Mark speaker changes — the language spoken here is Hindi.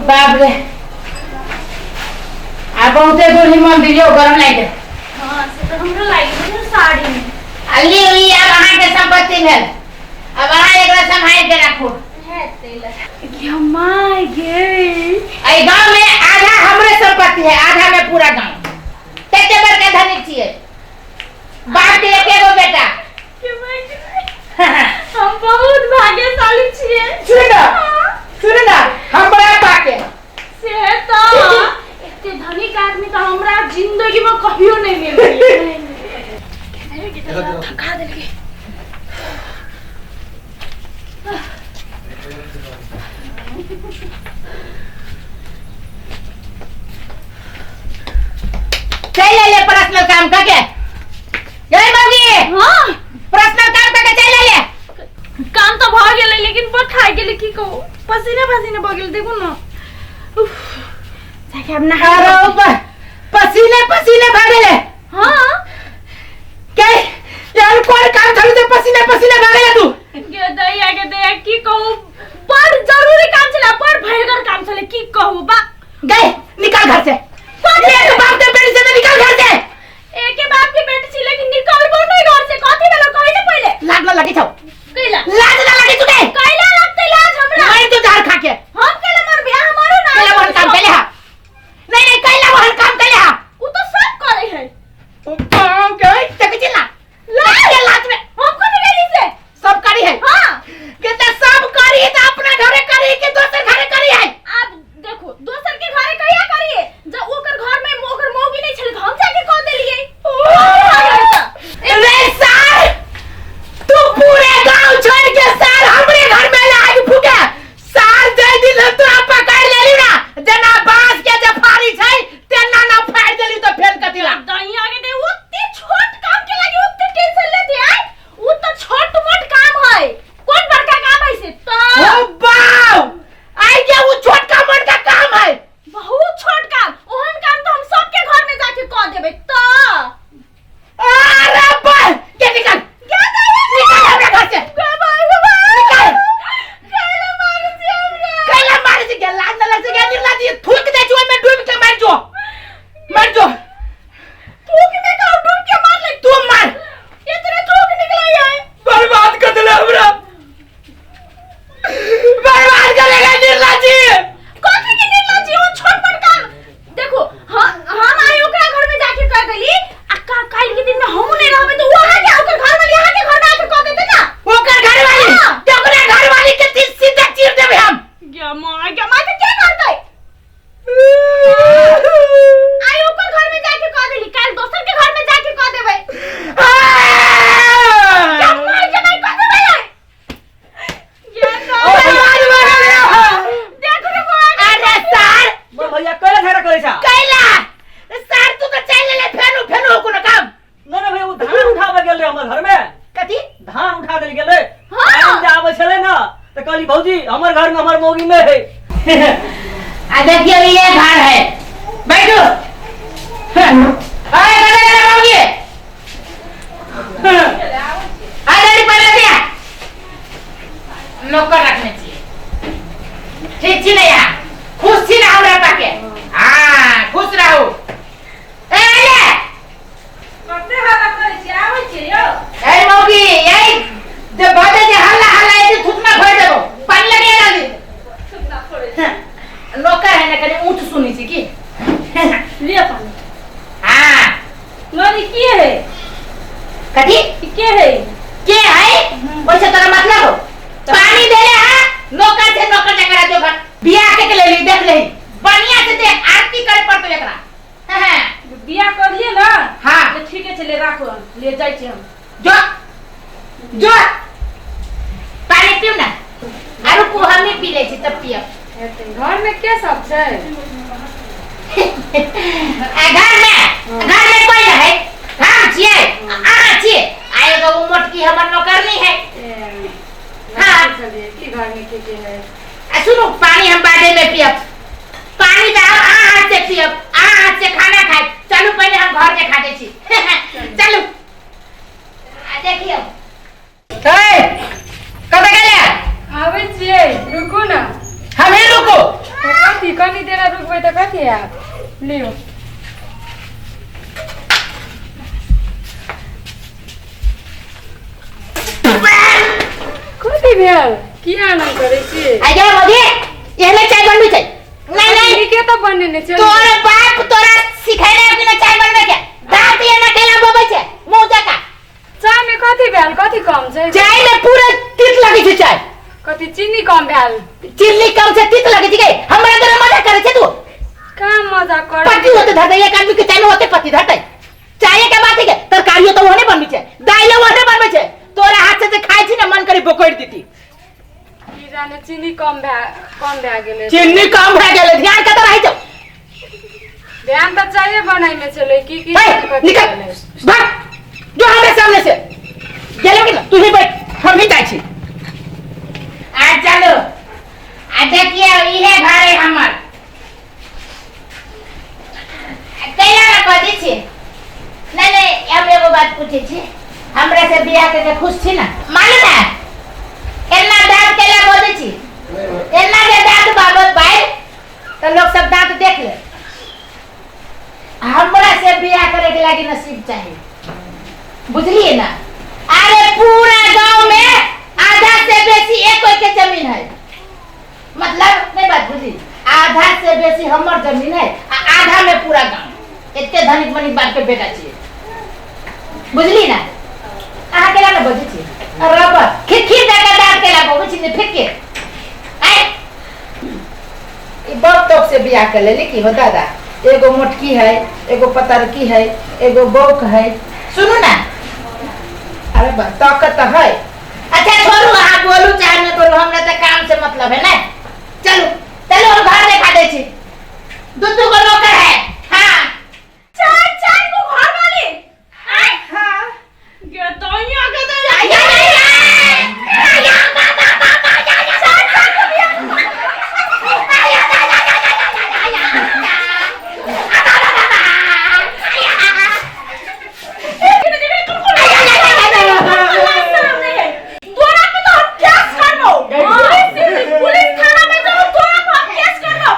Speaker 1: बाप रे आ बहुते दूर मंदिर यो गरम लागे।
Speaker 2: हां से तो हमरो लागे साड़ी में
Speaker 1: अल्ली हुई अब अहाँ के संपत्ति है, अब अहाँ एकरा संभाल के रखो।
Speaker 2: है तेला क्या माय गे
Speaker 1: ए गांव में आधा हमरे संपत्ति है, आधा में पूरा गांव। तेते बर के धनी छिए, बाप के एकेगो बेटा।
Speaker 2: हम बहुत भाग्यशाली छिए।
Speaker 1: सुन ना हम बड़ा पाके
Speaker 2: से तो इतने धनिक आदमी तो हमरा जिंदगी में कहियो नहीं मिली। थका देलके
Speaker 1: चल ले पर्सनल काम करके जय मौगी।
Speaker 2: हां
Speaker 1: पर्सनल काम करके चल ले
Speaker 2: काम तो भ गेलै लेकिन पर खाइ गेलै की कहू पसीना पसीना भ गेल देखू ना जाके अब नहा
Speaker 1: अरे पसीने पसीने भर गेले।
Speaker 2: हां
Speaker 1: के यार कोई काम चलू तो पसीने पसीने भर गेले तू।
Speaker 2: के दैया की कहू बड़ जरूरी काम छला, बड़ भयंकर काम छले की कहू बा।
Speaker 1: गए निकाल घर से, एक बाप के बेटी से तो निकाल घर से।
Speaker 2: एक के बाप की बेटी छी लेकिन निकालबो नहीं घर से। कथि भेलो कहि से पहले
Speaker 1: लाज न लगी छौ,
Speaker 2: कैला
Speaker 1: लाज न लगी तुके
Speaker 2: कैला लगते लाज हमरा।
Speaker 1: नहीं तू झाड़ खा के
Speaker 2: हम कैला मर बियाह हमारो ना
Speaker 1: कैला वो काम कैले हा। नहीं कैला वो काम कैले हा।
Speaker 2: उ तो सब करे है
Speaker 1: बाप के तक चिल्ला लाज में
Speaker 2: हम को नहीं से
Speaker 1: सब करी है।
Speaker 2: हां
Speaker 1: के त सब करी है तो अपना घरे करी के दोसर घरे करी है।
Speaker 2: आप देखो दोसर के घरे कहिया करिए जब ओकर घर में ओकर मौगी नहीं छल हम जाके कह देलिए।
Speaker 1: रे सार तू पूरे गांव छोड़ के सार हमरे घर में लाग फूके सार दे दिल तो पकड़ लेली ना जना बांस के जे फाड़ी छै तेना ना फाड़ देली तो फेल कतिला
Speaker 2: दैया के दे ओते छोट काम के लागी ओते टेंशन लेते आय उ तो छोट मोट काम है कौन बड़का काम है से तो
Speaker 1: ओ बाऊ आई के वो छोटका मोटका काम है
Speaker 2: बहुत छोट काम ओहन काम तो हम सबके घर में जाके कह देबे तो
Speaker 1: अरे बा के निकल
Speaker 2: क्या दैया
Speaker 1: निकल हमरा घर से निकल कैला मार से के लाज न लग से के निर्ला जी थूक दे जो में डूब के मर जो
Speaker 2: थूक में का डूब के मार ले
Speaker 1: तू मार
Speaker 2: इतने थूक निकला है
Speaker 1: बर्बाद कर दिला हमरा बर्बाद करेगा निर्ला जी।
Speaker 2: कथि के निर्ला जी वो छोट मोट काम देखो हम आई ओकरा घर में जाके कह देली आ काल के दिन में हम नहीं रहबे तो वहां के ओकर घर वाली यहां के घर में आके कह देते ना
Speaker 1: ओकर घर वाली तो ओकरा घर वाली के तीर सीधा चीर देबे हम।
Speaker 2: क्या मां तो क्या करते आई ओकर घर में जाके कह देली काल दोसर के घर में जाके कह देबे क्या मां के नहीं कह देबे ये तो देखो रे बाबा
Speaker 1: अरे सार
Speaker 3: बोल भैया कैला झगड़ा करे छा
Speaker 1: कैला सार तू तो चल ले फेनु कोनो काम
Speaker 3: ना ना भैया वो धान उठावे गेल रे हमर घर में
Speaker 1: कथी
Speaker 3: धान उठा देल गेल रे
Speaker 2: हाँ।
Speaker 3: टाइम जे आवे छले ना त कहली भौजी हमर घर में हमर मौगी में है
Speaker 1: आ देखिए ये घर है बैठो अरे गले मौगी अरे पहले दिया नौकर रखने चाहिए ठीक छी नहीं यार खुश छी ना हमरा पाके हां खुश रहो ए ले
Speaker 2: कते हाथ करे छी आवे छी यो
Speaker 1: ए मौगी यही जे बाजे जे हल्ला हल्ला ऐसे थुकना खोल देबो पानी लगे डाली
Speaker 2: सुनना पड़े
Speaker 1: नौकर है ना कने ऊंट सुनी छी की
Speaker 2: लिया पानी
Speaker 1: हां
Speaker 2: नोरी की है
Speaker 1: कथी
Speaker 2: के है
Speaker 1: वैसे तोरा मतलब हो पानी देले हां नौकर से नौकर जकरा जो घर बियाह के ले ली देख ले बढ़िया से देख आरती करे पड़तो एकरा हां
Speaker 2: बियाह कर लिए ना
Speaker 1: हां
Speaker 2: तो ठीक है चले राखो ले जाई छी हम
Speaker 1: जो पानी पीऊ ना आरो को हमें पी ले छी तब पियब
Speaker 2: घर में क्या सब छै
Speaker 1: घर में कोई है हम छिए आ छिए आएगा वो मोटकी हमर नौकरनी है हां
Speaker 2: की घर में के है
Speaker 1: सुनो पानी हम बादे में पियब पानी तो हम हाथ से पियब हाथ से खाना खाए चलो पहले हम घर के खाते छी चलो आ देखियो ए कब गले
Speaker 2: आवे छिए रुको ना
Speaker 1: हमें रुको
Speaker 2: कथी
Speaker 4: के आप लियो कथी भेल किया न करै छी
Speaker 1: आगे मोदी एहले चाय बनबी छै नहीं नहीं
Speaker 4: के तो बनेने छै
Speaker 1: तोरे बाप तोरा सिखाइले कि ना चाय बनबे के दांत ये ना केला बोबै छै मुंह जका
Speaker 4: चाय में कथी भेल कथी कम छै
Speaker 1: चाय में पूरा तीत लगै छै चाय
Speaker 4: कथी चीनी कम भेल
Speaker 1: चीनी कम से तीत लगै छै के हमरा तोरा मजाक करे छै तू
Speaker 4: का मजाक कर
Speaker 1: पति होते धरते एक आदमी के चाय में होते पति धरते चाय के बात है के तरकारियो तो ओने बनबी छै दाइलो ओने बनबे छै तोरा हाथ से खाइ छी ना मन करी बोकोड़ देती
Speaker 4: की जाने चीनी कम भए गेलै
Speaker 1: चीनी कम भए गेलै ध्यान कत रहै छौ
Speaker 4: ध्यान तो चाय बनाई में चले की
Speaker 1: निकल भाग जो हमारे सामने से गेलो कि ना तू ही बैठ हम ही जाइ छी आ चलो आ देखिए इहे घर है हमर कैला ना कथी छी नहीं नहीं हम एगो बात पूछे छी हमरा से बियाह के खुश छी ना मालूम है एना दांत केला बोले छी एना के दांत बाबत भाई तो लोग सब दांत देख ले हमरा से बियाह करे के लागी नसीब चाहिए बुझलिए ना अरे पूरा गांव में आधा से बेसी एक कोई के जमीन है मतलब नहीं बात बुझी आधा से बेसी हमर जमीन है आधा में पूरा गांव इतने धनिक मनिक बाप के बेटा छी बुझली ना आहा केला ना बजे छी रबर खिखी देके दांत केला बोबे छी ने फिर के आई ई बहुत तोक से बियाह कर लेली की हो दादा एगो मोटकी है एगो पतरकी है एगो बौक है सुनो ना अरे बा ताकत है अच्छा छोड़ू आप बोलू चाहे न बोलू हमरा त